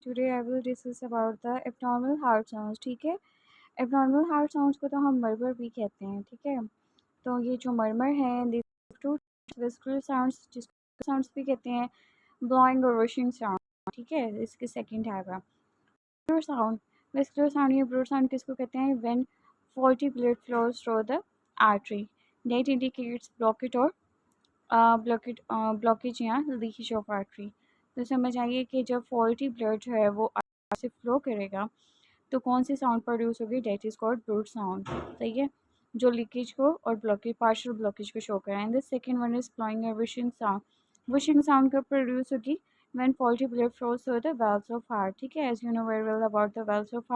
Today I will discuss about the abnormal heart sounds. ठीक है, abnormal heart sounds को तो हम मरमर भी कहते हैं। ठीक है, तो ये जो मरमर है टू विस्कुलर साउंड्स, जिसको साउंड्स भी कहते हैं, ब्लोइंग और रुशिंग साउंड। ठीक है, इसके सेकंड टाइप है ब्रूड साउंड। विस्कुलर साउंड या ब्रूड साउंड किसको कहते हैं? When faulty blood flows through the artery that indicates blockade और ब्लॉकेज या लीकेज ऑफ आर्टरी। तो समझ आइए कि जब फॉल्टी ब्लड जो है वो आर्टरी से फ्लो करेगा तो कौन सी साउंड प्रोड्यूस होगी? That is called bruit sound. सही है, जो लीकेज को और ब्लॉकेज, पार्शियल ब्लॉकेज को शो करें। And the second one is flowing और विशिंग साउंड। विशिंग साउंड कब प्रोड्यूस होगी? when faulty blood flows through the valves of heart। ठीक है, as you know very well about the valves of heart।